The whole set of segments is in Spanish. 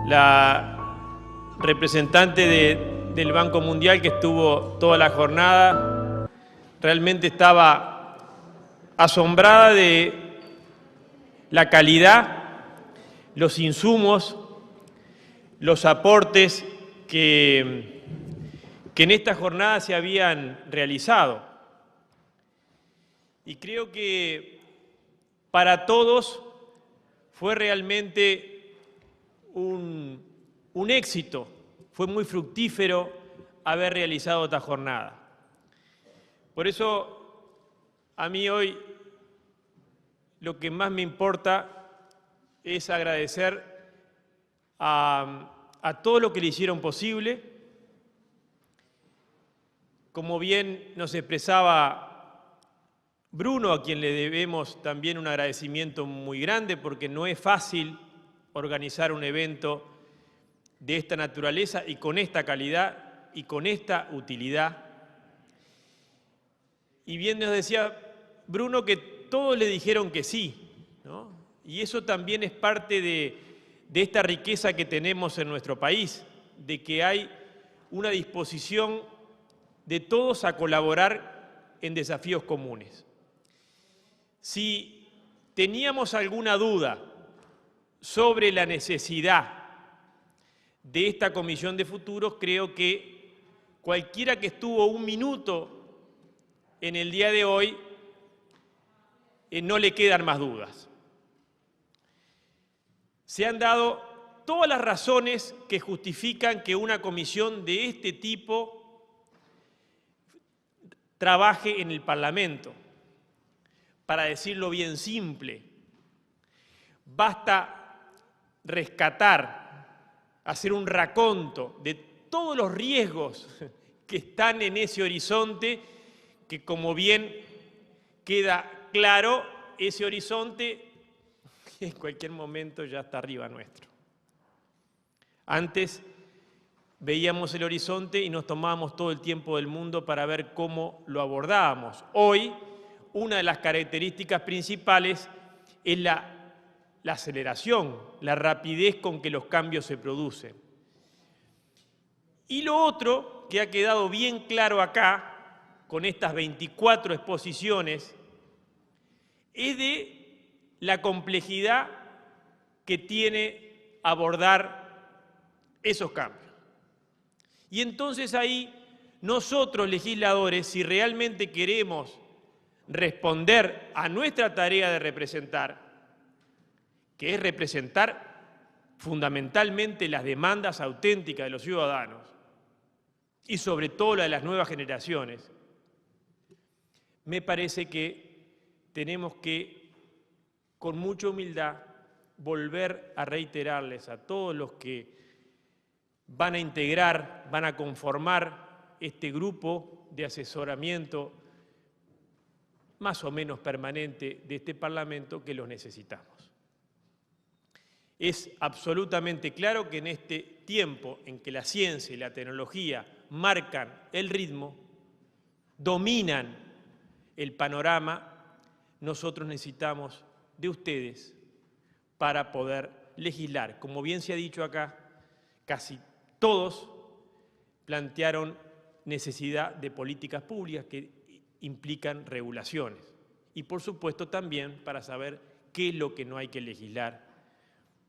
la representante del Banco Mundial que estuvo toda la jornada, realmente estaba asombrada de la calidad, los insumos, los aportes que en esta jornada se habían realizado. Y creo que para todos fue realmente un éxito, fue muy fructífero haber realizado esta jornada. Por eso, a mí hoy lo que más me importa es agradecer a todos los que le hicieron posible. Como bien nos expresaba Bruno, a quien le debemos también un agradecimiento muy grande, porque no es fácil organizar un evento de esta naturaleza y con esta calidad y con esta utilidad. Y bien nos decía Bruno que todos le dijeron que sí, ¿no? Y eso también es parte de esta riqueza que tenemos en nuestro país, de que hay una disposición de todos a colaborar en desafíos comunes. Si teníamos alguna duda sobre la necesidad de esta Comisión de Futuros, creo que cualquiera que estuvo un minuto en el día de hoy, no le quedan más dudas. Se han dado todas las razones que justifican que una comisión de este tipo trabaje en el Parlamento. Para decirlo bien simple, basta rescatar, hacer un raconto de todos los riesgos que están en ese horizonte, que como bien queda claro, ese horizonte en cualquier momento ya está arriba nuestro. Antes veíamos el horizonte y nos tomábamos todo el tiempo del mundo para ver cómo lo abordábamos. Hoy, una de las características principales es la aceleración, la rapidez con que los cambios se producen. Y lo otro que ha quedado bien claro acá, con estas 24 exposiciones, es de la complejidad que tiene abordar esos cambios. Y entonces ahí nosotros, legisladores, si realmente queremos responder a nuestra tarea de representar, que es representar fundamentalmente las demandas auténticas de los ciudadanos y sobre todo la de las nuevas generaciones, me parece que tenemos que, con mucha humildad, volver a reiterarles a todos los que van a integrar, van a conformar este grupo de asesoramiento más o menos permanente de este Parlamento, que los necesitamos. Es absolutamente claro que en este tiempo en que la ciencia y la tecnología marcan el ritmo, dominan el panorama, nosotros necesitamos de ustedes para poder legislar. Como bien se ha dicho acá, casi todos plantearon necesidad de políticas públicas que implican regulaciones. Y por supuesto también para saber qué es lo que no hay que legislar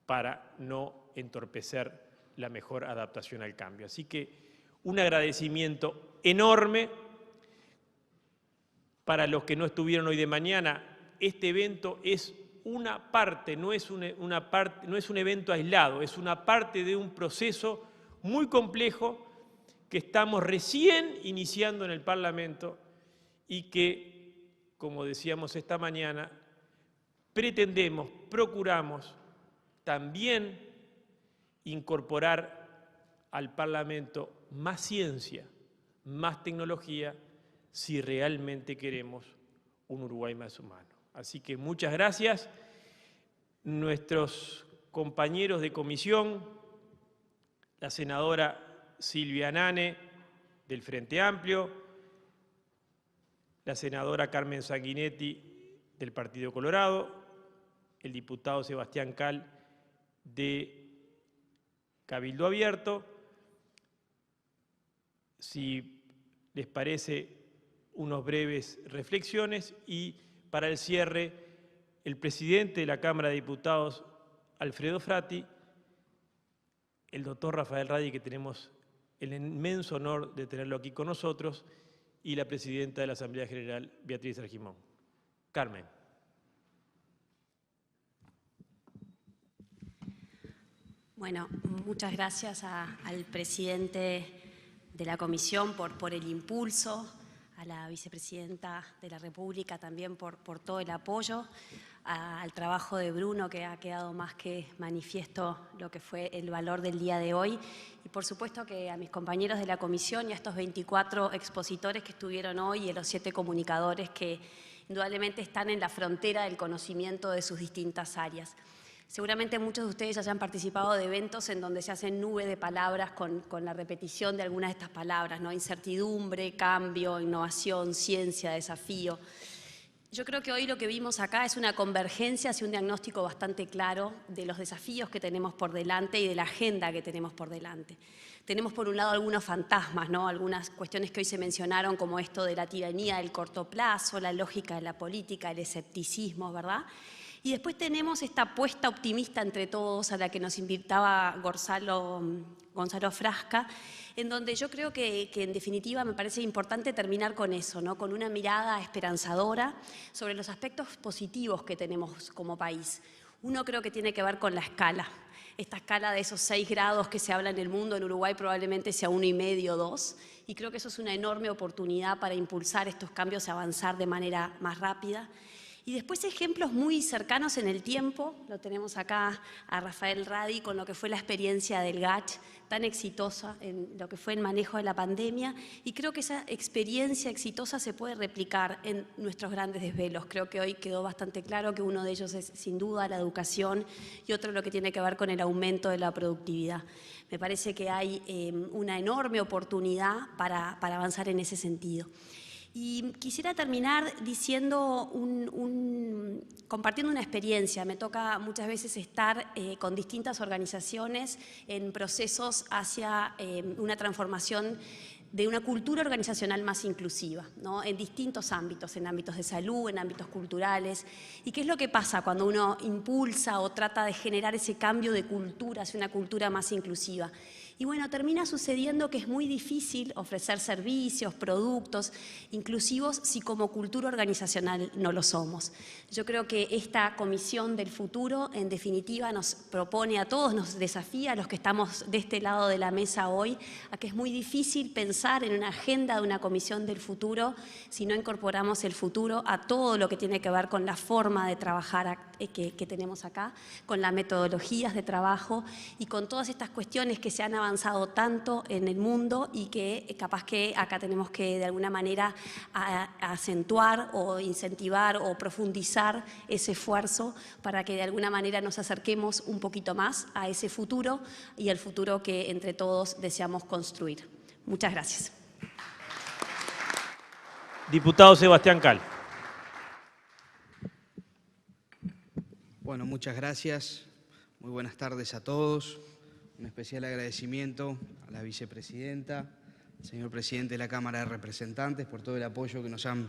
para no entorpecer la mejor adaptación al cambio. Así que un agradecimiento enorme para los que no estuvieron hoy de mañana. Este evento es una parte, no es un evento aislado, es una parte de un proceso muy complejo que estamos recién iniciando en el Parlamento y que, como decíamos esta mañana, pretendemos, procuramos también incorporar al Parlamento más ciencia, más tecnología, si realmente queremos un Uruguay más humano. Así que muchas gracias. Nuestros compañeros de comisión, la senadora Silvia Nane, del Frente Amplio, la senadora Carmen Sanguinetti, del Partido Colorado, el diputado Sebastián Cal, de cabildo abierto. Si les parece, unas breves reflexiones y para el cierre, el presidente de la Cámara de Diputados, Alfredo Frati, el doctor Rafael Radi, que tenemos el inmenso honor de tenerlo aquí con nosotros, y la presidenta de la Asamblea General, Beatriz Argimón. Carmen. Bueno, muchas gracias al presidente de la comisión por el impulso, a la vicepresidenta de la República también por todo el apoyo, al trabajo de Bruno, que ha quedado más que manifiesto lo que fue el valor del día de hoy, y por supuesto que a mis compañeros de la comisión y a estos 24 expositores que estuvieron hoy y a los 7 comunicadores que indudablemente están en la frontera del conocimiento de sus distintas áreas. Seguramente muchos de ustedes hayan participado de eventos en donde se hacen nube de palabras con la repetición de algunas de estas palabras, ¿no? Incertidumbre, cambio, innovación, ciencia, desafío. Yo creo que hoy lo que vimos acá es una convergencia hacia un diagnóstico bastante claro de los desafíos que tenemos por delante y de la agenda que tenemos por delante. Tenemos por un lado algunos fantasmas, ¿no? Algunas cuestiones que hoy se mencionaron, como esto de la tiranía del corto plazo, la lógica de la política, el escepticismo, ¿verdad? Y después tenemos esta apuesta optimista entre todos a la que nos invitaba Gonzalo Frasca, en donde yo creo que en definitiva me parece importante terminar con eso, ¿no? Con una mirada esperanzadora sobre los aspectos positivos que tenemos como país. Uno creo que tiene que ver con la escala. Esta escala de esos 6 grados que se habla en el mundo, en Uruguay probablemente sea 1,5, 2, y creo que eso es una enorme oportunidad para impulsar estos cambios y avanzar de manera más rápida. Y después ejemplos muy cercanos en el tiempo, lo tenemos acá a Rafael Radi con lo que fue la experiencia del GACH, tan exitosa en lo que fue el manejo de la pandemia, y creo que esa experiencia exitosa se puede replicar en nuestros grandes desvelos. Creo que hoy quedó bastante claro que uno de ellos es sin duda la educación y otro lo que tiene que ver con el aumento de la productividad. Me parece que hay una enorme oportunidad para avanzar en ese sentido. Y quisiera terminar diciendo compartiendo una experiencia. Me toca muchas veces estar con distintas organizaciones en procesos hacia una transformación de una cultura organizacional más inclusiva, ¿no? En distintos ámbitos, en ámbitos de salud, en ámbitos culturales. ¿Y qué es lo que pasa cuando uno impulsa o trata de generar ese cambio de cultura hacia una cultura más inclusiva? Y bueno, termina sucediendo que es muy difícil ofrecer servicios, productos inclusivos si como cultura organizacional no lo somos. Yo creo que esta Comisión del Futuro, en definitiva, nos propone a todos, nos desafía a los que estamos de este lado de la mesa hoy, a que es muy difícil pensar en una agenda de una Comisión del Futuro si no incorporamos el futuro a todo lo que tiene que ver con la forma de trabajar que tenemos acá, con las metodologías de trabajo y con todas estas cuestiones que se han avanzado tanto en el mundo y que capaz que acá tenemos que de alguna manera acentuar o incentivar o profundizar ese esfuerzo para que de alguna manera nos acerquemos un poquito más a ese futuro y al futuro que entre todos deseamos construir. Muchas gracias. Diputado Sebastián Cal. Bueno, muchas gracias. Muy buenas tardes a todos. Un especial agradecimiento a la vicepresidenta, al señor presidente de la Cámara de Representantes por todo el apoyo que nos han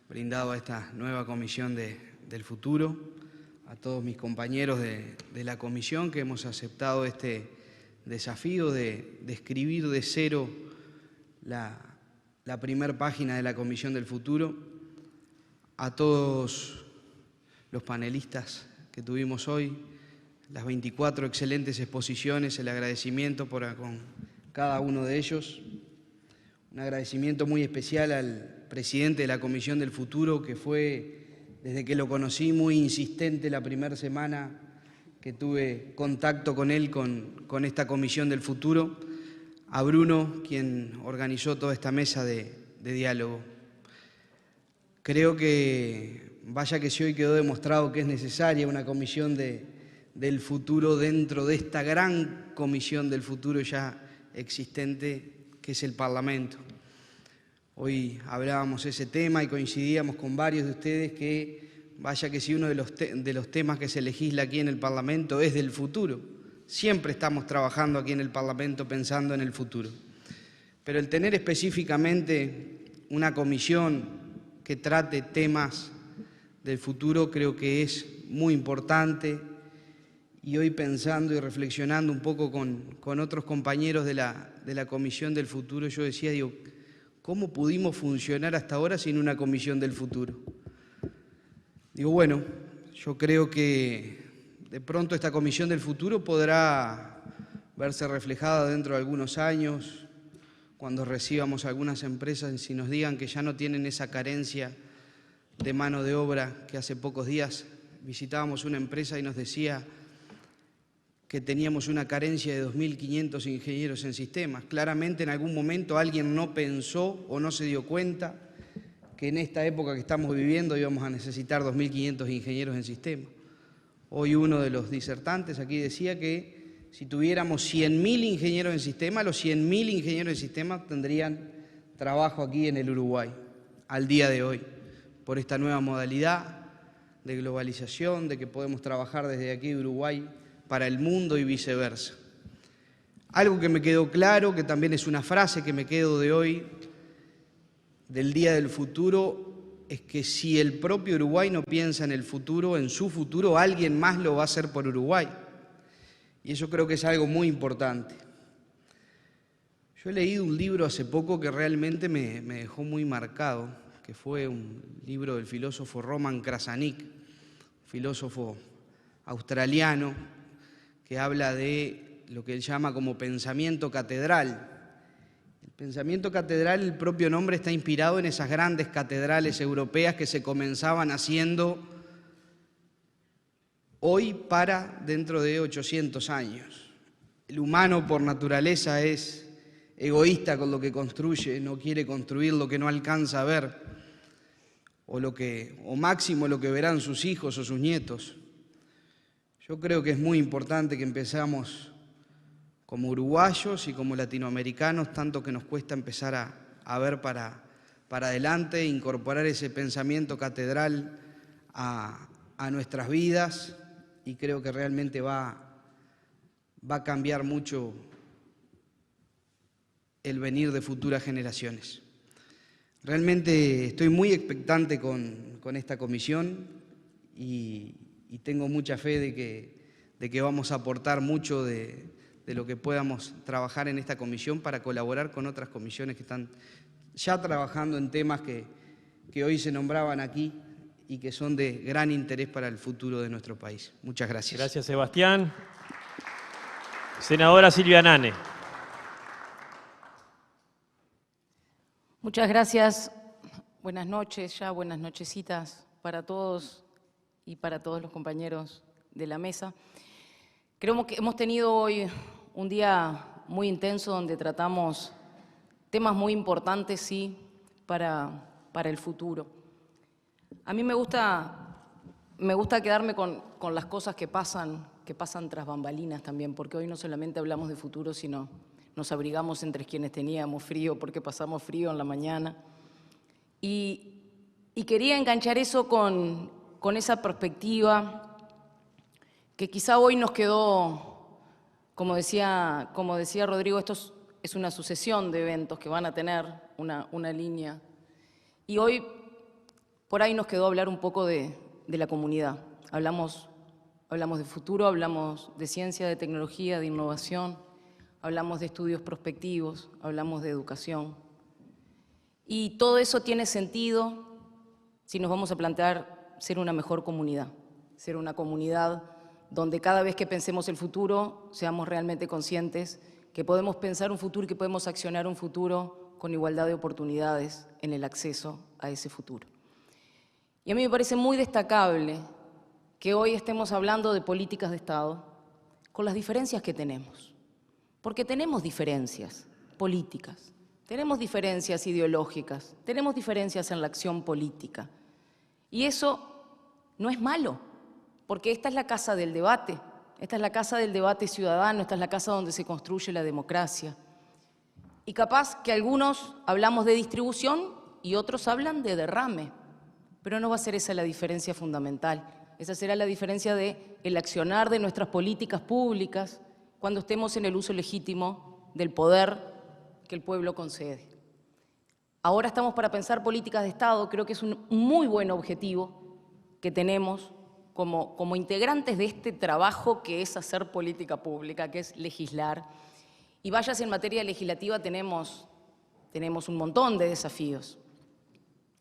brindado a esta nueva Comisión del Futuro, a todos mis compañeros de la comisión que hemos aceptado este desafío de escribir de cero la primera página de la Comisión del Futuro, a todos los panelistas que tuvimos hoy, las 24 excelentes exposiciones, el agradecimiento con cada uno de ellos. Un agradecimiento muy especial al presidente de la Comisión del Futuro, que fue, desde que lo conocí, muy insistente la primera semana que tuve contacto con él, con esta Comisión del Futuro. A Bruno, quien organizó toda esta mesa de diálogo. Creo que, vaya que si hoy quedó demostrado que es necesaria una Comisión del Futuro dentro de esta gran Comisión del Futuro ya existente, que es el Parlamento. Hoy hablábamos ese tema y coincidíamos con varios de ustedes que, vaya que si uno de los temas que se legisla aquí en el Parlamento es del futuro, siempre estamos trabajando aquí en el Parlamento pensando en el futuro. Pero el tener específicamente una comisión que trate temas del futuro creo que es muy importante. Y hoy pensando y reflexionando un poco con otros compañeros de la Comisión del Futuro, yo decía, digo, ¿cómo pudimos funcionar hasta ahora sin una Comisión del Futuro? Digo, bueno, yo creo que de pronto esta Comisión del Futuro podrá verse reflejada dentro de algunos años, cuando recibamos algunas empresas y nos digan que ya no tienen esa carencia de mano de obra, que hace pocos días visitábamos una empresa y nos decía que teníamos una carencia de 2.500 ingenieros en sistemas. Claramente en algún momento alguien no pensó o no se dio cuenta que en esta época que estamos viviendo íbamos a necesitar 2.500 ingenieros en sistemas. Hoy uno de los disertantes aquí decía que si tuviéramos 100.000 ingenieros en sistemas, los 100.000 ingenieros en sistemas tendrían trabajo aquí en el Uruguay, al día de hoy, por esta nueva modalidad de globalización, de que podemos trabajar desde aquí de Uruguay para el mundo y viceversa. Algo que me quedó claro, que también es una frase que me quedo de hoy, del Día del Futuro, es que si el propio Uruguay no piensa en el futuro, en su futuro, alguien más lo va a hacer por Uruguay. Y eso creo que es algo muy importante. Yo he leído un libro hace poco que realmente me dejó muy marcado, que fue un libro del filósofo Roman Krasanik, filósofo australiano, que habla de lo que él llama como pensamiento catedral. El pensamiento catedral, el propio nombre está inspirado en esas grandes catedrales europeas que se comenzaban haciendo hoy para dentro de 800 años. El humano por naturaleza es egoísta con lo que construye, no quiere construir lo que no alcanza a ver, o máximo lo que verán sus hijos o sus nietos. Yo creo que es muy importante que empezamos como uruguayos y como latinoamericanos, tanto que nos cuesta empezar a ver para adelante, incorporar ese pensamiento catedral a nuestras vidas, y creo que realmente va a cambiar mucho el venir de futuras generaciones. Realmente estoy muy expectante con esta comisión y tengo mucha fe de que vamos a aportar mucho de lo que podamos trabajar en esta comisión para colaborar con otras comisiones que están ya trabajando en temas que hoy se nombraban aquí y que son de gran interés para el futuro de nuestro país. Muchas gracias. Gracias, Sebastián. Senadora Silvia Nane. Muchas gracias. Buenas noches, ya buenas nochecitas para todos y para todos los compañeros de la mesa. Creo que hemos tenido hoy un día muy intenso donde tratamos temas muy importantes, sí, para el futuro. A mí me gusta quedarme con las cosas que pasan tras bambalinas también, porque hoy no solamente hablamos de futuro, sino nos abrigamos entre quienes teníamos frío porque pasamos frío en la mañana. Y quería enganchar eso con esa perspectiva que quizá hoy nos quedó, como decía Rodrigo, esto es una sucesión de eventos que van a tener una línea. Y hoy por ahí nos quedó hablar un poco de la comunidad. Hablamos de futuro, hablamos de ciencia, de tecnología, de innovación, hablamos de estudios prospectivos, hablamos de educación. Y todo eso tiene sentido si nos vamos a plantear ser una mejor comunidad, ser una comunidad donde cada vez que pensemos el futuro seamos realmente conscientes que podemos pensar un futuro y que podemos accionar un futuro con igualdad de oportunidades en el acceso a ese futuro. Y a mí me parece muy destacable que hoy estemos hablando de políticas de Estado con las diferencias que tenemos, porque tenemos diferencias políticas, tenemos diferencias ideológicas, tenemos diferencias en la acción política. Y eso no es malo, porque esta es la casa del debate, esta es la casa del debate ciudadano, esta es la casa donde se construye la democracia. Y capaz que algunos hablamos de distribución y otros hablan de derrame, pero no va a ser esa la diferencia fundamental. Esa será la diferencia del accionar de nuestras políticas públicas cuando estemos en el uso legítimo del poder que el pueblo concede. Ahora estamos para pensar políticas de Estado, creo que es un muy buen objetivo que tenemos como integrantes de este trabajo que es hacer política pública, que es legislar. Y vayas en materia legislativa tenemos un montón de desafíos.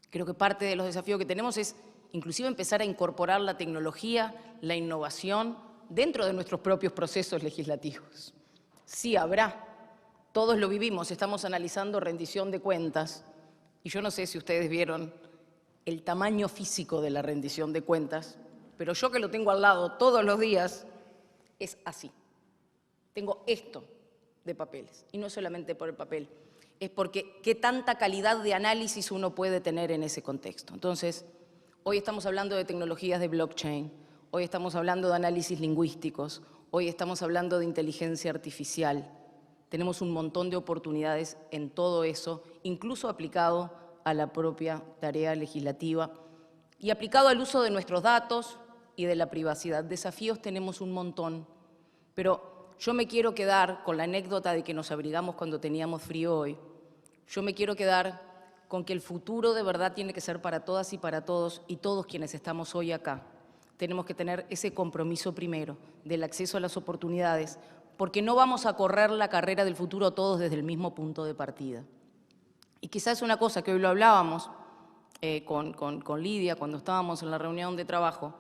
Creo que parte de los desafíos que tenemos es inclusive empezar a incorporar la tecnología, la innovación dentro de nuestros propios procesos legislativos. Sí habrá, todos lo vivimos, estamos analizando rendición de cuentas y yo no sé si ustedes vieron el tamaño físico de la rendición de cuentas, pero yo que lo tengo al lado todos los días, es así. Tengo esto de papeles, y no solamente por el papel, es porque qué tanta calidad de análisis uno puede tener en ese contexto. Entonces, hoy estamos hablando de tecnologías de blockchain, hoy estamos hablando de análisis lingüísticos, hoy estamos hablando de inteligencia artificial. Tenemos un montón de oportunidades en todo eso, incluso aplicado a la propia tarea legislativa y aplicado al uso de nuestros datos y de la privacidad. Desafíos tenemos un montón, pero yo me quiero quedar con la anécdota de que nos abrigamos cuando teníamos frío hoy. Yo me quiero quedar con que el futuro de verdad tiene que ser para todas y para todos, y todos quienes estamos hoy acá. Tenemos que tener ese compromiso primero del acceso a las oportunidades, porque no vamos a correr la carrera del futuro todos desde el mismo punto de partida. Y quizás una cosa que hoy lo hablábamos con Lidia cuando estábamos en la reunión de trabajo,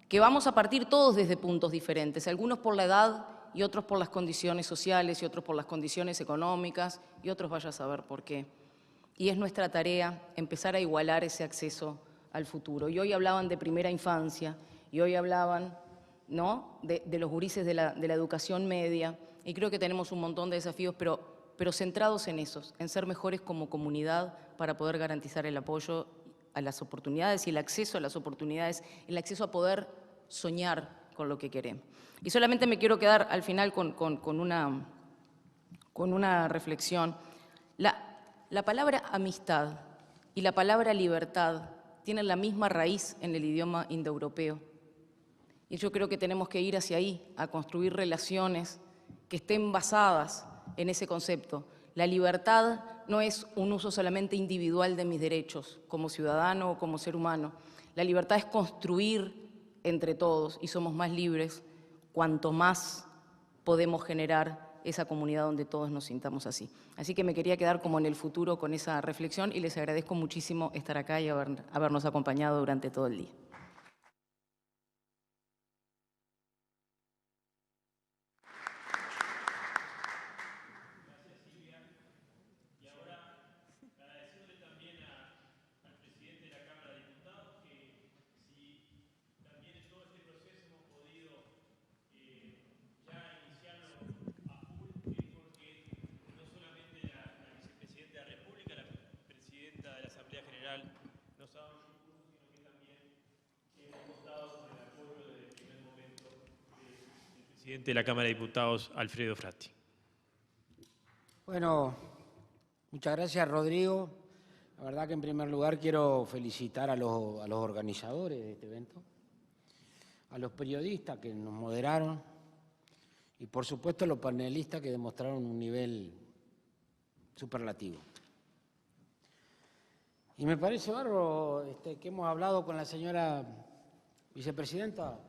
que vamos a partir todos desde puntos diferentes, algunos por la edad y otros por las condiciones sociales y otros por las condiciones económicas y otros vaya a saber por qué. Y es nuestra tarea empezar a igualar ese acceso al futuro. Y hoy hablaban de primera infancia y hoy hablaban, ¿no?, de los gurises de la educación media, y creo que tenemos un montón de desafíos, pero centrados en esos, en ser mejores como comunidad para poder garantizar el apoyo a las oportunidades y el acceso a las oportunidades, el acceso a poder soñar con lo que queremos. Y solamente me quiero quedar al final con una reflexión. La palabra amistad y la palabra libertad tienen la misma raíz en el idioma indoeuropeo. Y yo creo que tenemos que ir hacia ahí, a construir relaciones que estén basadas en ese concepto. La libertad no es un uso solamente individual de mis derechos como ciudadano o como ser humano. La libertad es construir entre todos y somos más libres cuanto más podemos generar esa comunidad donde todos nos sintamos así. Así que me quería quedar como en el futuro con esa reflexión y les agradezco muchísimo estar acá y habernos acompañado durante todo el día. Presidente de la Cámara de Diputados, Alfredo Frati. Bueno, muchas gracias, Rodrigo. La verdad que en primer lugar quiero felicitar a los organizadores de este evento, a los periodistas que nos moderaron y por supuesto a los panelistas que demostraron un nivel superlativo. Y me parece bárbaro que hemos hablado con la señora vicepresidenta,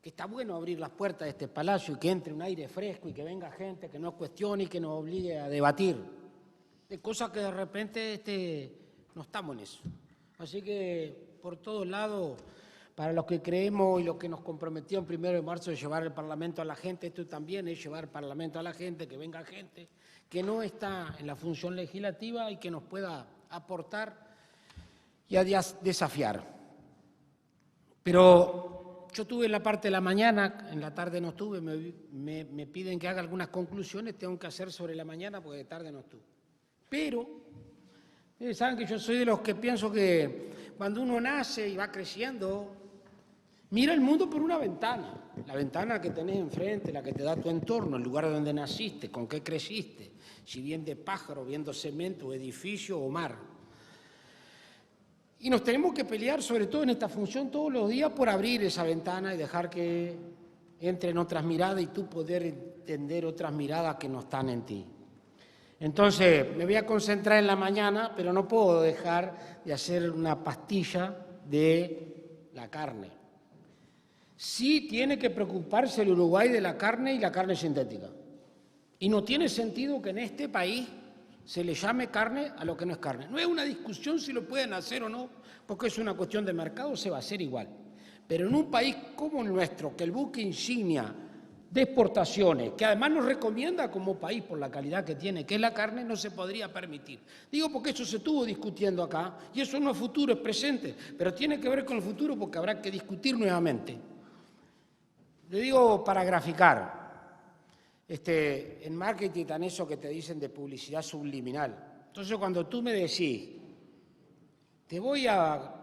que está bueno abrir las puertas de este palacio y que entre un aire fresco y que venga gente que nos cuestione y que nos obligue a debatir, de cosas que de repente no estamos en eso. Así que por todos lados, para los que creemos y los que nos comprometió el 1 de marzo de llevar el Parlamento a la gente, esto también es llevar el Parlamento a la gente, que venga gente que no está en la función legislativa y que nos pueda aportar y a desafiar. Pero yo tuve la parte de la mañana, en la tarde no estuve, me piden que haga algunas conclusiones, tengo que hacer sobre la mañana porque de tarde no estuve. Pero, ustedes saben que yo soy de los que pienso que cuando uno nace y va creciendo, mira el mundo por una ventana, la ventana que tenés enfrente, la que te da tu entorno, el lugar donde naciste, con qué creciste, si bien de pájaro, viendo cemento, edificio o mar. Y nos tenemos que pelear, sobre todo en esta función, todos los días por abrir esa ventana y dejar que entren otras miradas y tú poder entender otras miradas que no están en ti. Entonces, me voy a concentrar en la mañana, pero no puedo dejar de hacer una pastilla de la carne. Sí tiene que preocuparse el Uruguay de la carne y la carne sintética. Y no tiene sentido que en este país se le llame carne a lo que no es carne. No es una discusión si lo pueden hacer o no, porque es una cuestión de mercado, se va a hacer igual. Pero en un país como el nuestro, que el buque insignia de exportaciones, que además nos recomienda como país por la calidad que tiene, que es la carne, no se podría permitir. Digo porque eso se estuvo discutiendo acá, y eso no es futuro, es presente, pero tiene que ver con el futuro porque habrá que discutir nuevamente. Le digo para graficar, en marketing están eso que te dicen de publicidad subliminal. Entonces cuando tú me decís, te voy a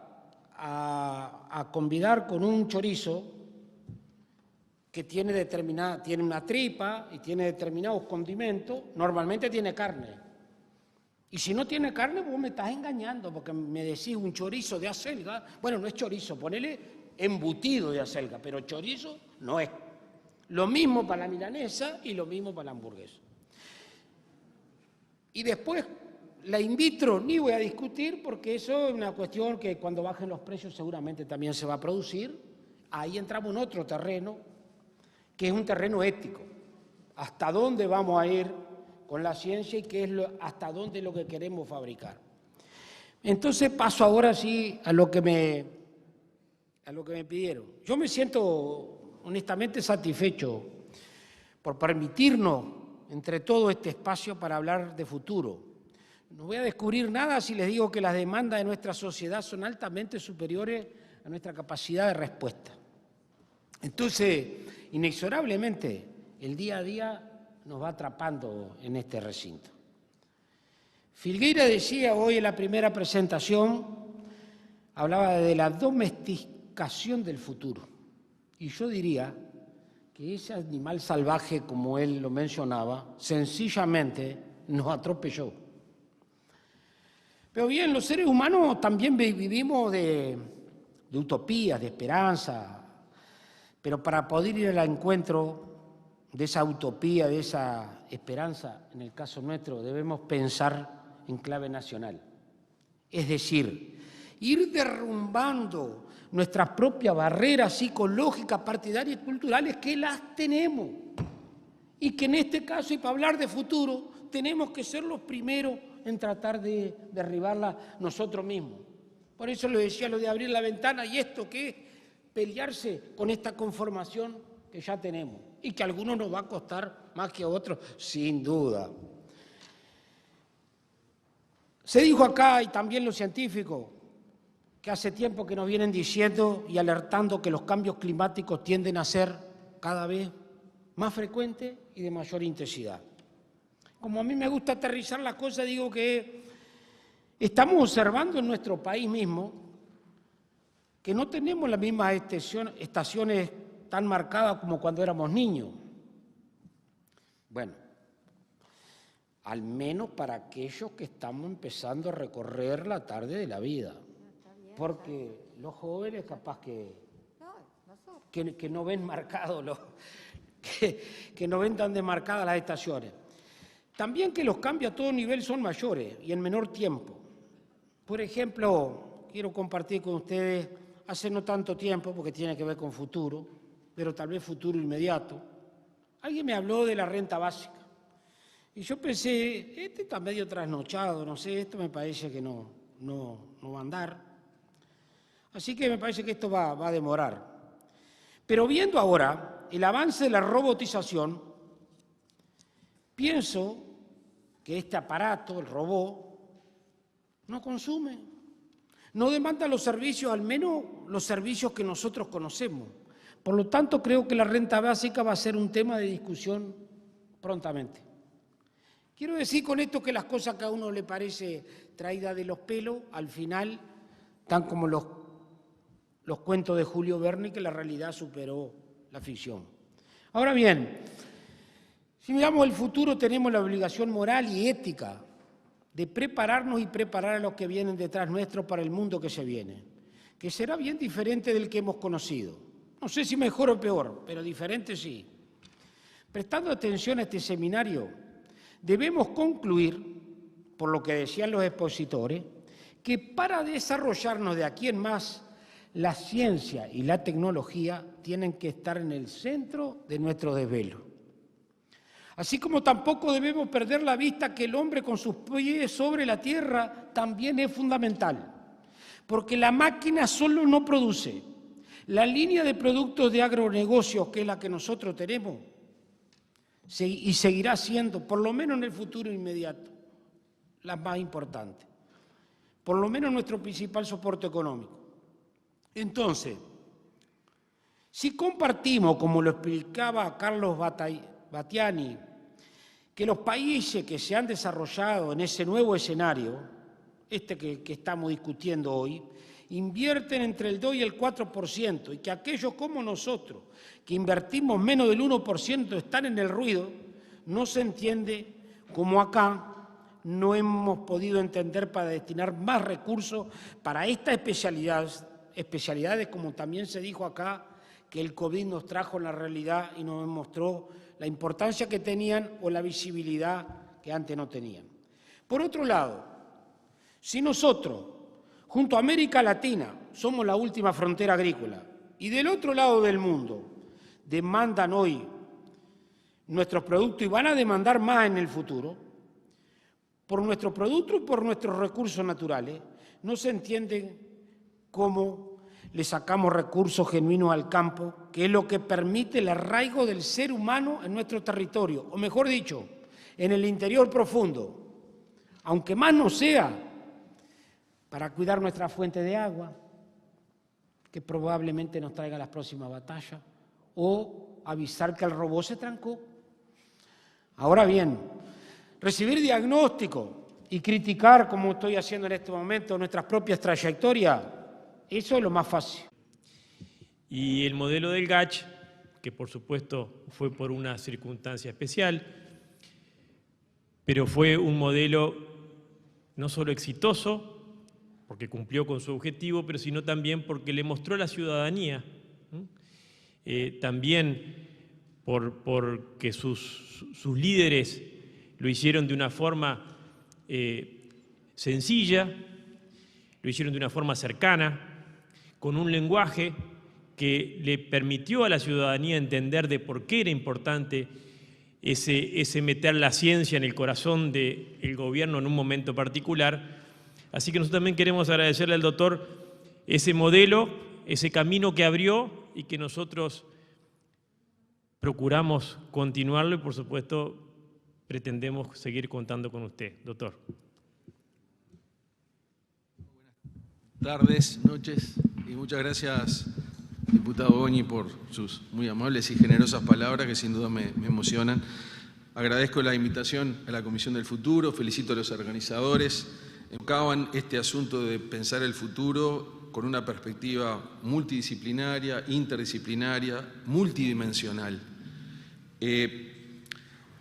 convidar con un chorizo que tiene una tripa y tiene determinados condimentos, normalmente tiene carne. Y si no tiene carne, vos me estás engañando, porque me decís un chorizo de acelga. Bueno, no es chorizo, ponele embutido de acelga, pero chorizo no es. Lo mismo para la milanesa y lo mismo para la hamburguesa. Y después, la in vitro ni voy a discutir, porque eso es una cuestión que cuando bajen los precios seguramente también se va a producir. Ahí entramos en otro terreno, que es un terreno ético. ¿Hasta dónde vamos a ir con la ciencia y qué es hasta dónde es lo que queremos fabricar? Entonces paso ahora sí a lo que me pidieron. Yo me siento honestamente satisfecho por permitirnos entre todo este espacio para hablar de futuro. No voy a descubrir nada si les digo que las demandas de nuestra sociedad son altamente superiores a nuestra capacidad de respuesta. Entonces, inexorablemente, el día a día nos va atrapando en este recinto. Filgueira decía hoy en la primera presentación, hablaba de la domesticación del futuro. Y yo diría que ese animal salvaje, como él lo mencionaba, sencillamente nos atropelló. Pero bien, los seres humanos también vivimos de utopías, de esperanza, pero para poder ir al encuentro de esa utopía, de esa esperanza, en el caso nuestro, debemos pensar en clave nacional. Es decir, ir derrumbando nuestras propias barreras psicológicas, partidarias y culturales, que las tenemos. Y que en este caso, y para hablar de futuro, tenemos que ser los primeros en tratar de derribarla nosotros mismos. Por eso le decía lo de abrir la ventana, y esto que es pelearse con esta conformación que ya tenemos y que a algunos nos va a costar más que a otros, sin duda. Se dijo acá, y también los científicos, que hace tiempo que nos vienen diciendo y alertando que los cambios climáticos tienden a ser cada vez más frecuentes y de mayor intensidad. Como a mí me gusta aterrizar las cosas, digo que estamos observando en nuestro país mismo que no tenemos las mismas estaciones tan marcadas como cuando éramos niños. Bueno, al menos para aquellos que estamos empezando a recorrer la tarde de la vida. Porque los jóvenes capaz que no ven marcados, que no ven tan desmarcadas las estaciones. También que los cambios a todo nivel son mayores y en menor tiempo. Por ejemplo, quiero compartir con ustedes, hace no tanto tiempo, porque tiene que ver con futuro, pero tal vez futuro inmediato, alguien me habló de la renta básica. Y yo pensé, este está medio trasnochado, no sé, esto me parece que no va a andar. Así que me parece que esto va a demorar. Pero viendo ahora el avance de la robotización, pienso que este aparato, el robot, no consume, no demanda los servicios, al menos los servicios que nosotros conocemos. Por lo tanto, creo que la renta básica va a ser un tema de discusión prontamente. Quiero decir con esto que las cosas que a uno le parece traídas de los pelos, al final, tan como los cuentos de Julio Verne, que la realidad superó la ficción. Ahora bien, si miramos el futuro, tenemos la obligación moral y ética de prepararnos y preparar a los que vienen detrás nuestro para el mundo que se viene, que será bien diferente del que hemos conocido. No sé si mejor o peor, pero diferente sí. Prestando atención a este seminario, debemos concluir, por lo que decían los expositores, que para desarrollarnos de aquí en más, la ciencia y la tecnología tienen que estar en el centro de nuestro desvelo. Así como tampoco debemos perder la vista que el hombre con sus pies sobre la tierra también es fundamental, porque la máquina solo no produce. La línea de productos de agronegocios, que es la que nosotros tenemos, y seguirá siendo, por lo menos en el futuro inmediato, la más importante, por lo menos nuestro principal soporte económico. Entonces, si compartimos, como lo explicaba Carlos Battiani, que los países que se han desarrollado en ese nuevo escenario, que estamos discutiendo hoy, invierten entre el 2 y el 4%, y que aquellos como nosotros, que invertimos menos del 1%, están en el ruido, no se entiende cómo acá no hemos podido entender para destinar más recursos para estas especialidades, como también se dijo acá, que el COVID nos trajo en la realidad y nos mostró la importancia que tenían o la visibilidad que antes no tenían. Por otro lado, si nosotros, junto a América Latina, somos la última frontera agrícola y del otro lado del mundo demandan hoy nuestros productos y van a demandar más en el futuro, por nuestros productos y por nuestros recursos naturales, no se entiende cómo le sacamos recursos genuinos al campo, que es lo que permite el arraigo del ser humano en nuestro territorio, o mejor dicho, en el interior profundo, aunque más no sea para cuidar nuestra fuente de agua, que probablemente nos traiga las próximas batallas, o avisar que el robot se trancó. Ahora bien, recibir diagnóstico y criticar, como estoy haciendo en este momento, nuestras propias trayectorias, eso es lo más fácil. Y el modelo del GACH, que por supuesto fue por una circunstancia especial, pero fue un modelo no solo exitoso, porque cumplió con su objetivo, pero sino también porque le mostró a la ciudadanía, también porque sus líderes lo hicieron de una forma sencilla, lo hicieron de una forma cercana, con un lenguaje que le permitió a la ciudadanía entender de por qué era importante ese meter la ciencia en el corazón del gobierno en un momento particular. Así que nosotros también queremos agradecerle al doctor ese modelo, ese camino que abrió y que nosotros procuramos continuarlo y, por supuesto, pretendemos seguir contando con usted, doctor. Buenas tardes, noches, y muchas gracias, diputado Goñi, por sus muy amables y generosas palabras que sin duda me emocionan. Agradezco la invitación a la Comisión del Futuro, felicito a los organizadores. Enfocaban este asunto de pensar el futuro con una perspectiva multidisciplinaria, interdisciplinaria, multidimensional.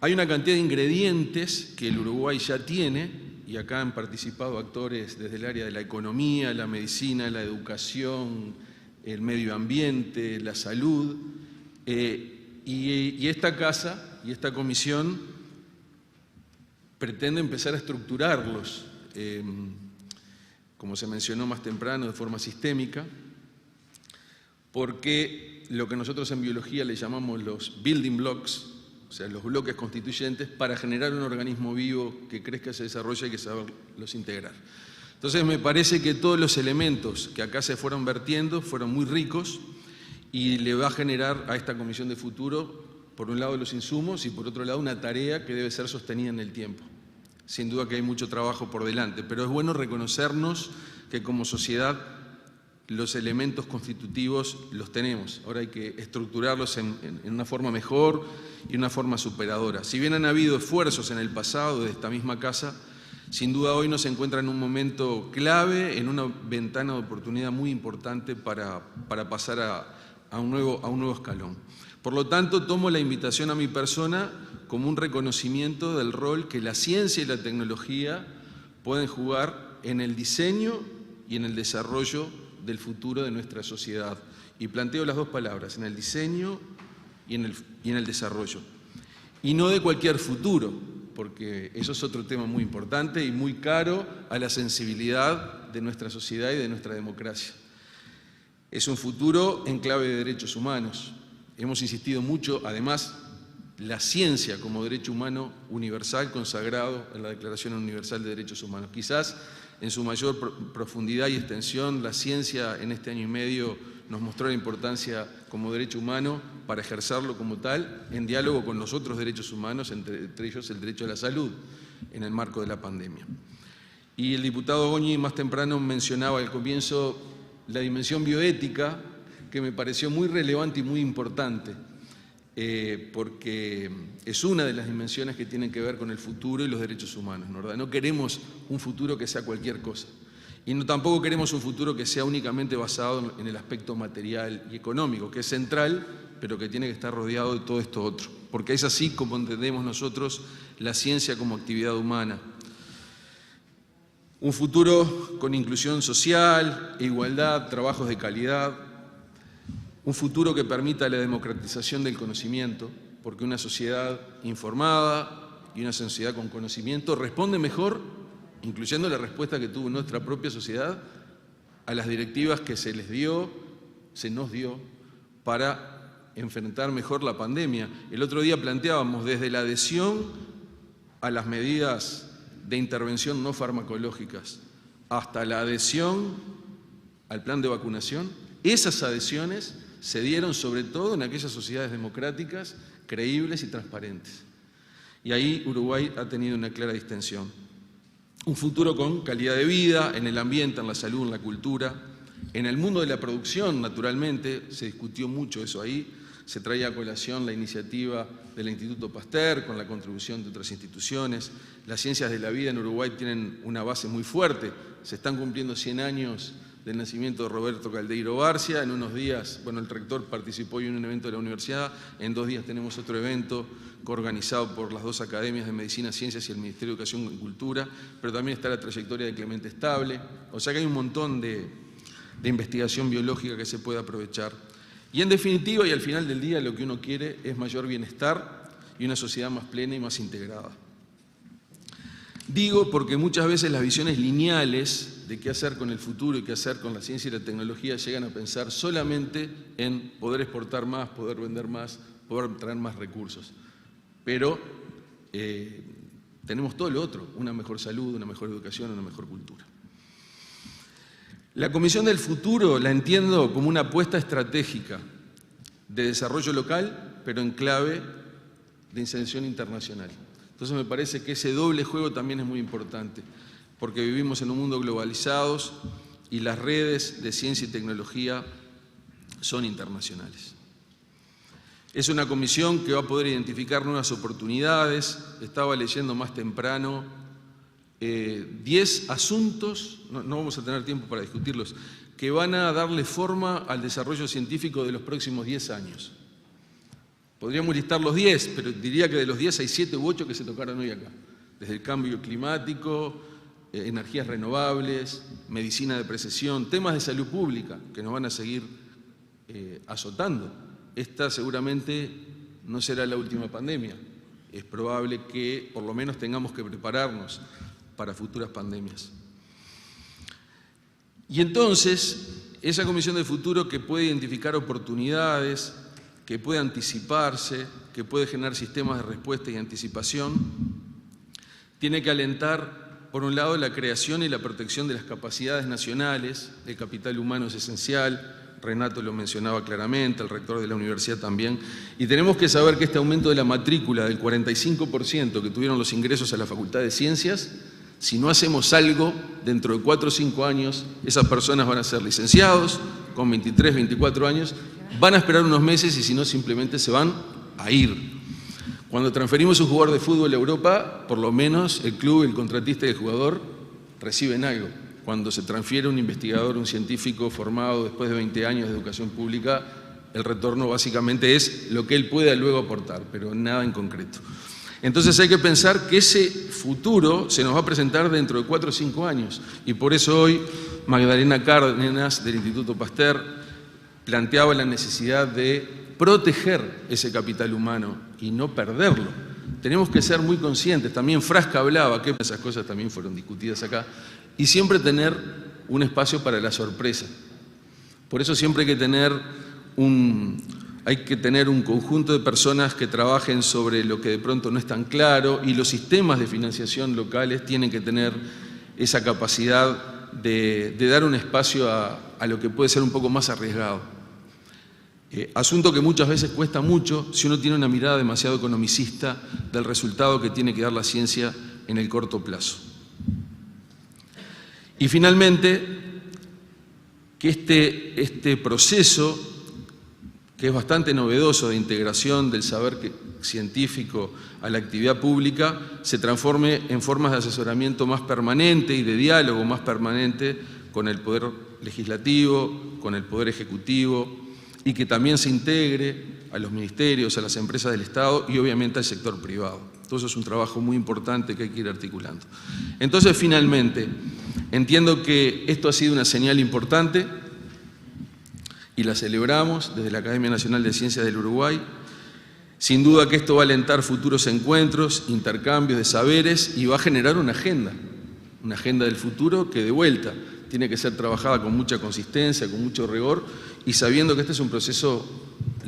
Hay una cantidad de ingredientes que el Uruguay ya tiene, y acá han participado actores desde el área de la economía, la medicina, la educación, el medio ambiente, la salud, y esta casa y esta comisión pretende empezar a estructurarlos, como se mencionó más temprano, de forma sistémica, porque lo que nosotros en biología le llamamos los building blocks, o sea, los bloques constituyentes, para generar un organismo vivo que crezca, se desarrolle, hay que saberlos integrar. Entonces me parece que todos los elementos que acá se fueron vertiendo fueron muy ricos y le va a generar a esta Comisión de Futuro, por un lado los insumos y por otro lado una tarea que debe ser sostenida en el tiempo. Sin duda que hay mucho trabajo por delante, pero es bueno reconocernos que como sociedad los elementos constitutivos los tenemos. Ahora hay que estructurarlos en una forma mejor y una forma superadora. Si bien han habido esfuerzos en el pasado de esta misma casa, sin duda hoy nos encuentra en un momento clave, en una ventana de oportunidad muy importante para pasar a un nuevo escalón. Por lo tanto, tomo la invitación a mi persona como un reconocimiento del rol que la ciencia y la tecnología pueden jugar en el diseño y en el desarrollo del futuro de nuestra sociedad. Y planteo las dos palabras, en el diseño y en el desarrollo. Y no de cualquier futuro, porque eso es otro tema muy importante y muy caro a la sensibilidad de nuestra sociedad y de nuestra democracia. Es un futuro en clave de derechos humanos. Hemos insistido mucho, además, la ciencia como derecho humano universal consagrado en la Declaración Universal de Derechos Humanos. Quizás en su mayor profundidad y extensión, la ciencia en este año y medio nos mostró la importancia como derecho humano para ejercerlo como tal, en diálogo con los otros derechos humanos, entre ellos el derecho a la salud, en el marco de la pandemia. Y el diputado Goñi más temprano mencionaba al comienzo la dimensión bioética, que me pareció muy relevante y muy importante, porque es una de las dimensiones que tienen que ver con el futuro y los derechos humanos, ¿verdad? No queremos un futuro que sea cualquier cosa. Y tampoco queremos un futuro que sea únicamente basado en el aspecto material y económico, que es central, pero que tiene que estar rodeado de todo esto otro. Porque es así como entendemos nosotros la ciencia como actividad humana. Un futuro con inclusión social e igualdad, trabajos de calidad. Un futuro que permita la democratización del conocimiento, porque una sociedad informada y una sociedad con conocimiento responde mejor, incluyendo la respuesta que tuvo nuestra propia sociedad, a las directivas que se nos dio para enfrentar mejor la pandemia. El otro día planteábamos desde la adhesión a las medidas de intervención no farmacológicas hasta la adhesión al plan de vacunación. Esas adhesiones se dieron sobre todo en aquellas sociedades democráticas, creíbles y transparentes. Y ahí Uruguay ha tenido una clara distinción. Un futuro con calidad de vida, en el ambiente, en la salud, en la cultura, en el mundo de la producción, naturalmente, se discutió mucho eso ahí, se traía a colación la iniciativa del Instituto Pasteur con la contribución de otras instituciones. Las ciencias de la vida en Uruguay tienen una base muy fuerte, se están cumpliendo 100 años del nacimiento de Roberto Caldeiro Barcia. En unos días, bueno, el rector participó en un evento de la universidad, en 2 días tenemos otro evento organizado por las 2 academias de Medicina, Ciencias y el Ministerio de Educación y Cultura, pero también está la trayectoria de Clemente Estable, o sea que hay un montón de investigación biológica que se puede aprovechar. Y en definitiva, y al final del día, lo que uno quiere es mayor bienestar y una sociedad más plena y más integrada. Digo porque muchas veces las visiones lineales de qué hacer con el futuro y qué hacer con la ciencia y la tecnología llegan a pensar solamente en poder exportar más, poder vender más, poder traer más recursos. Pero tenemos todo lo otro, una mejor salud, una mejor educación, una mejor cultura. La Comisión del Futuro la entiendo como una apuesta estratégica de desarrollo local, pero en clave de inserción internacional. Entonces me parece que ese doble juego también es muy importante, porque vivimos en un mundo globalizados y las redes de ciencia y tecnología son internacionales. Es una comisión que va a poder identificar nuevas oportunidades. Estaba leyendo más temprano 10 asuntos, no vamos a tener tiempo para discutirlos, que van a darle forma al desarrollo científico de los próximos 10 años. Podríamos listar los 10, pero diría que de los 10 hay 7 u 8 que se tocaron hoy acá. Desde el cambio climático, energías renovables, medicina de precisión, temas de salud pública que nos van a seguir azotando. Esta seguramente no será la última pandemia. Es probable que por lo menos tengamos que prepararnos para futuras pandemias. Y entonces, esa Comisión del Futuro que puede identificar oportunidades, que puede anticiparse, que puede generar sistemas de respuesta y anticipación, tiene que alentar, por un lado, la creación y la protección de las capacidades nacionales. El capital humano es esencial, Renato lo mencionaba claramente, el rector de la universidad también, y tenemos que saber que este aumento de la matrícula del 45% que tuvieron los ingresos a la Facultad de Ciencias, si no hacemos algo, dentro de 4 o 5 años, esas personas van a ser licenciados, con 23, 24 años, van a esperar unos meses y si no, simplemente se van a ir. Cuando transferimos un jugador de fútbol a Europa, por lo menos el club, el contratista y el jugador reciben algo. Cuando se transfiere un investigador, un científico formado después de 20 años de educación pública, el retorno básicamente es lo que él pueda luego aportar, pero nada en concreto. Entonces hay que pensar que ese futuro se nos va a presentar dentro de 4 o 5 años. Y por eso hoy Magdalena Cárdenas, del Instituto Pasteur, planteaba la necesidad de proteger ese capital humano y no perderlo. Tenemos que ser muy conscientes. También Frasca hablaba, que esas cosas también fueron discutidas acá, y siempre tener un espacio para la sorpresa. Por eso siempre hay que tener un conjunto de personas que trabajen sobre lo que de pronto no es tan claro, y los sistemas de financiación locales tienen que tener esa capacidad de dar un espacio a lo que puede ser un poco más arriesgado. Asunto que muchas veces cuesta mucho si uno tiene una mirada demasiado economicista del resultado que tiene que dar la ciencia en el corto plazo. Y finalmente, que este proceso, que es bastante novedoso de integración del saber científico a la actividad pública, se transforme en formas de asesoramiento más permanente y de diálogo más permanente con el Poder Legislativo, con el Poder Ejecutivo, y que también se integre a los ministerios, a las empresas del Estado y obviamente al sector privado. Todo eso es un trabajo muy importante que hay que ir articulando. Entonces, finalmente, entiendo que esto ha sido una señal importante y la celebramos desde la Academia Nacional de Ciencias del Uruguay. Sin duda que esto va a alentar futuros encuentros, intercambios de saberes y va a generar una agenda del futuro que de vuelta tiene que ser trabajada con mucha consistencia, con mucho rigor y sabiendo que este es un proceso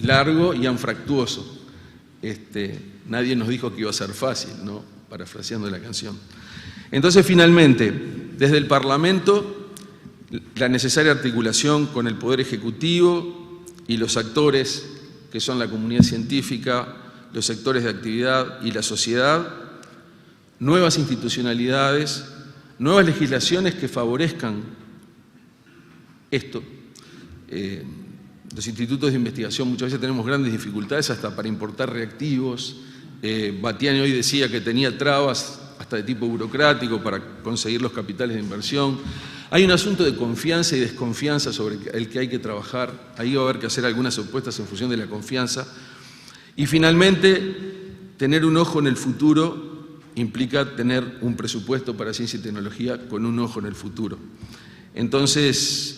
largo y anfractuoso. Nadie nos dijo que iba a ser fácil, ¿no? Parafraseando la canción. Entonces, finalmente, desde el Parlamento, la necesaria articulación con el Poder Ejecutivo y los actores que son la comunidad científica, los sectores de actividad y la sociedad, nuevas institucionalidades, nuevas legislaciones que favorezcan esto. Los institutos de investigación muchas veces tenemos grandes dificultades hasta para importar reactivos. Batiani hoy decía que tenía trabas hasta de tipo burocrático para conseguir los capitales de inversión. Hay un asunto de confianza y desconfianza sobre el que hay que trabajar. Ahí va a haber que hacer algunas opuestas en función de la confianza. Y finalmente, tener un ojo en el futuro implica tener un presupuesto para ciencia y tecnología con un ojo en el futuro. Entonces,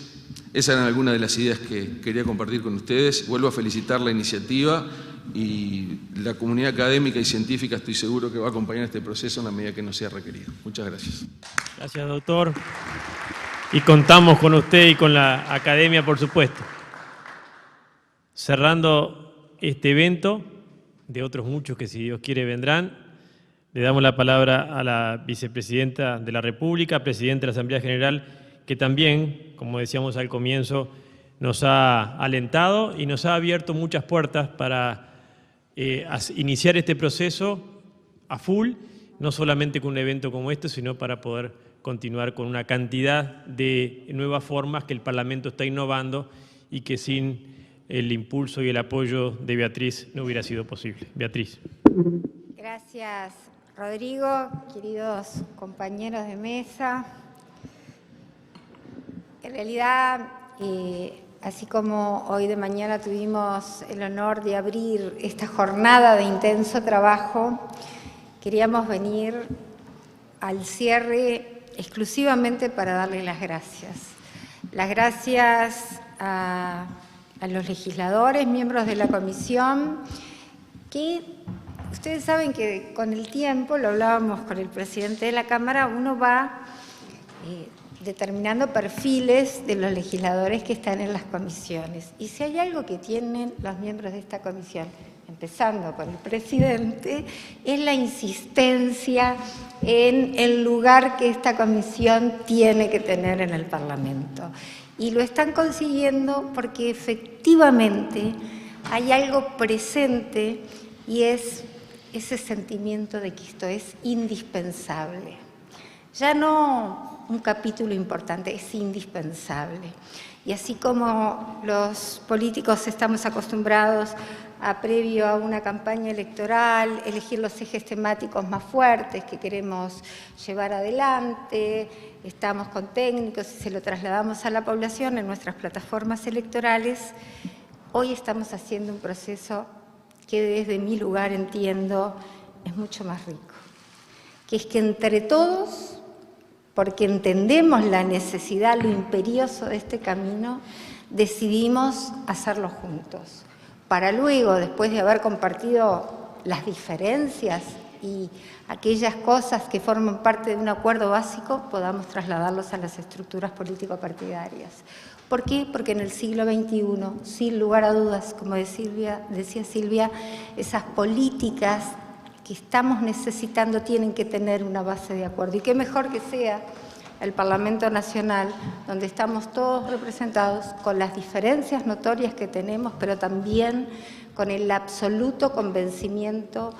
esas eran algunas de las ideas que quería compartir con ustedes. Vuelvo a felicitar la iniciativa y la comunidad académica y científica estoy seguro que va a acompañar este proceso en la medida que nos sea requerido. Muchas gracias. Gracias, doctor. Y contamos con usted y con la academia, por supuesto. Cerrando este evento, de otros muchos que si Dios quiere vendrán, le damos la palabra a la vicepresidenta de la República, presidenta de la Asamblea General, que también, como decíamos al comienzo, nos ha alentado y nos ha abierto muchas puertas para iniciar este proceso a full, no solamente con un evento como este, sino para poder continuar con una cantidad de nuevas formas que el Parlamento está innovando y que sin el impulso y el apoyo de Beatriz no hubiera sido posible. Beatriz. Gracias, Rodrigo, queridos compañeros de mesa. En realidad, así como hoy de mañana tuvimos el honor de abrir esta jornada de intenso trabajo, queríamos venir al cierre exclusivamente para darle las gracias. Las gracias a los legisladores, miembros de la comisión, que ustedes saben que con el tiempo, lo hablábamos con el presidente de la Cámara, uno va determinando perfiles de los legisladores que están en las comisiones. Y si hay algo que tienen los miembros de esta comisión, empezando por el presidente, es la insistencia en el lugar que esta comisión tiene que tener en el Parlamento. Y lo están consiguiendo porque efectivamente hay algo presente y es ese sentimiento de que esto es indispensable. Ya no un capítulo importante, es indispensable. Y así como los políticos estamos acostumbrados a, previo a una campaña electoral, elegir los ejes temáticos más fuertes que queremos llevar adelante, estamos con técnicos y se lo trasladamos a la población en nuestras plataformas electorales, hoy estamos haciendo un proceso que desde mi lugar entiendo es mucho más rico, que es que entre todos, porque entendemos la necesidad, lo imperioso de este camino, decidimos hacerlo juntos, para luego, después de haber compartido las diferencias y aquellas cosas que forman parte de un acuerdo básico, podamos trasladarlos a las estructuras político-partidarias. ¿Por qué? Porque en el siglo XXI, sin lugar a dudas, como decía Silvia, esas políticas que estamos necesitando tienen que tener una base de acuerdo. Y qué mejor que sea el Parlamento Nacional, donde estamos todos representados con las diferencias notorias que tenemos, pero también con el absoluto convencimiento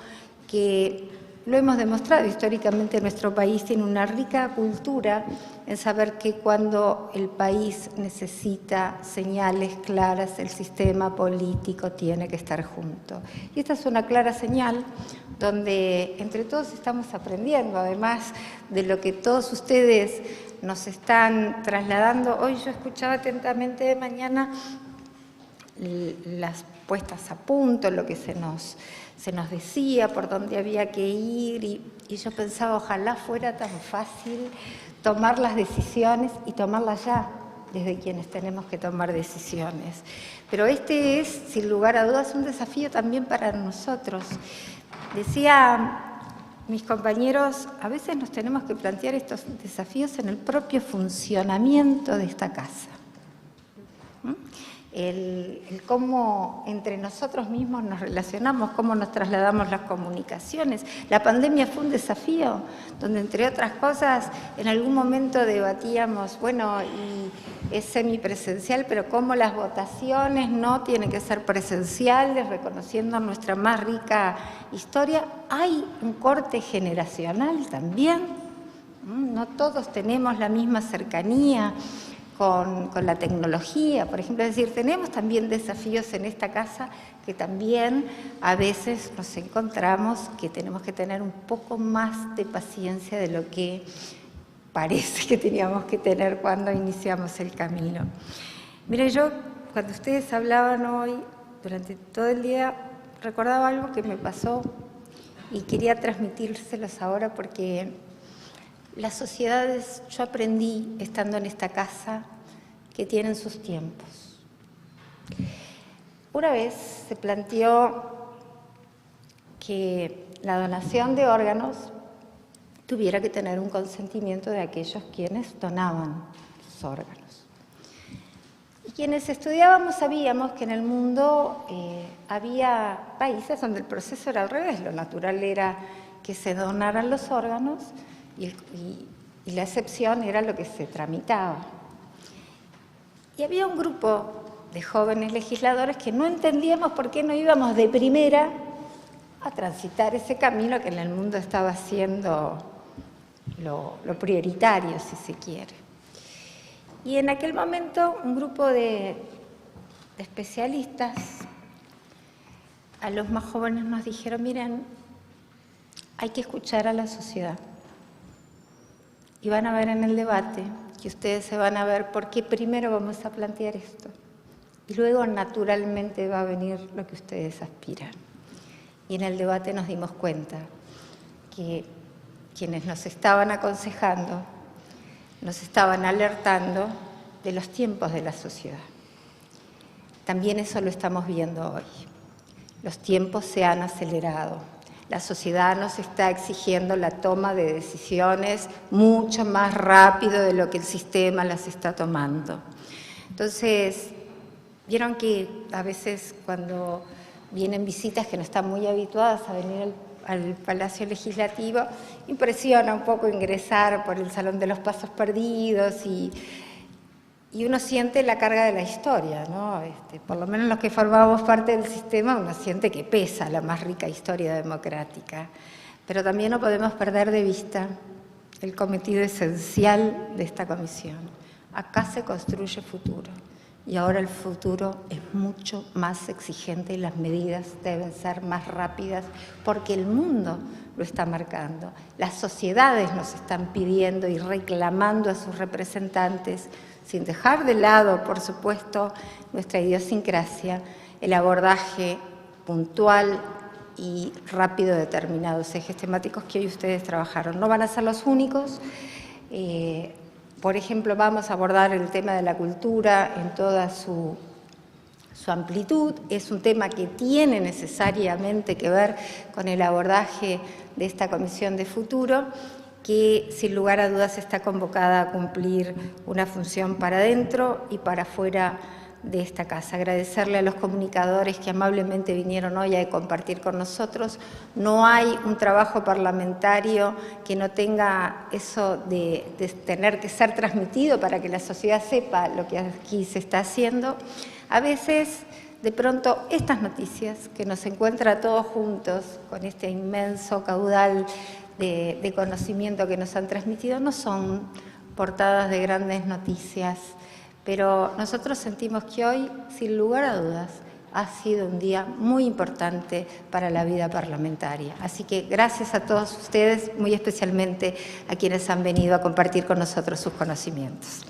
que lo hemos demostrado históricamente. Nuestro país tiene una rica cultura en saber que cuando el país necesita señales claras, el sistema político tiene que estar junto. Y esta es una clara señal donde entre todos estamos aprendiendo, además de lo que todos ustedes nos están trasladando. Hoy yo escuchaba atentamente de mañana las puestas a punto, lo que se nos decía, por dónde había que ir, y yo pensaba, ojalá fuera tan fácil tomar las decisiones y tomarlas ya, desde quienes tenemos que tomar decisiones. Pero este es, sin lugar a dudas, un desafío también para nosotros. Decía mis compañeros, a veces nos tenemos que plantear estos desafíos en el propio funcionamiento de esta casa. El cómo entre nosotros mismos nos relacionamos, cómo nos trasladamos las comunicaciones. La pandemia fue un desafío, donde entre otras cosas en algún momento debatíamos, bueno, y es semipresencial, pero cómo las votaciones no tienen que ser presenciales, reconociendo nuestra más rica historia. Hay un corte generacional también, no todos tenemos la misma cercanía con la tecnología, por ejemplo. Es decir, tenemos también desafíos en esta casa que también a veces nos encontramos que tenemos que tener un poco más de paciencia de lo que parece que teníamos que tener cuando iniciamos el camino. Mire, yo cuando ustedes hablaban hoy, durante todo el día, recordaba algo que me pasó y quería transmitírselos ahora porque las sociedades, yo aprendí estando en esta casa, que tienen sus tiempos. Una vez se planteó que la donación de órganos tuviera que tener un consentimiento de aquellos quienes donaban los órganos. Y quienes estudiábamos sabíamos que en el mundo había países donde el proceso era al revés, lo natural era que se donaran los órganos y la excepción era lo que se tramitaba. Y había un grupo de jóvenes legisladores que no entendíamos por qué no íbamos de primera a transitar ese camino que en el mundo estaba siendo lo prioritario, si se quiere. Y en aquel momento un grupo de especialistas a los más jóvenes nos dijeron, miren, hay que escuchar a la sociedad. Y van a ver en el debate que ustedes se van a ver por qué primero vamos a plantear esto. Y luego naturalmente va a venir lo que ustedes aspiran. Y en el debate nos dimos cuenta que quienes nos estaban aconsejando, nos estaban alertando de los tiempos de la sociedad. También eso lo estamos viendo hoy. Los tiempos se han acelerado. La sociedad nos está exigiendo la toma de decisiones mucho más rápido de lo que el sistema las está tomando. Entonces, vieron que a veces cuando vienen visitas que no están muy habituadas a venir al Palacio Legislativo, impresiona un poco ingresar por el Salón de los Pasos Perdidos y uno siente la carga de la historia, ¿no? Por lo menos los que formamos parte del sistema, uno siente que pesa la más rica historia democrática. Pero también no podemos perder de vista el cometido esencial de esta comisión. Acá se construye futuro y ahora el futuro es mucho más exigente y las medidas deben ser más rápidas porque el mundo lo está marcando. Las sociedades nos están pidiendo y reclamando a sus representantes, sin dejar de lado, por supuesto, nuestra idiosincrasia, el abordaje puntual y rápido determinados ejes temáticos que hoy ustedes trabajaron. No van a ser los únicos. Por ejemplo, vamos a abordar el tema de la cultura en toda su amplitud. Es un tema que tiene necesariamente que ver con el abordaje de esta Comisión de Futuro, que sin lugar a dudas está convocada a cumplir una función para dentro y para afuera de esta casa. Agradecerle a los comunicadores que amablemente vinieron hoy a compartir con nosotros. No hay un trabajo parlamentario que no tenga eso de tener que ser transmitido para que la sociedad sepa lo que aquí se está haciendo. A veces, de pronto, estas noticias que nos encuentran a todos juntos con este inmenso caudal de conocimiento que nos han transmitido no son portadas de grandes noticias, pero nosotros sentimos que hoy, sin lugar a dudas, ha sido un día muy importante para la vida parlamentaria. Así que gracias a todos ustedes, muy especialmente a quienes han venido a compartir con nosotros sus conocimientos.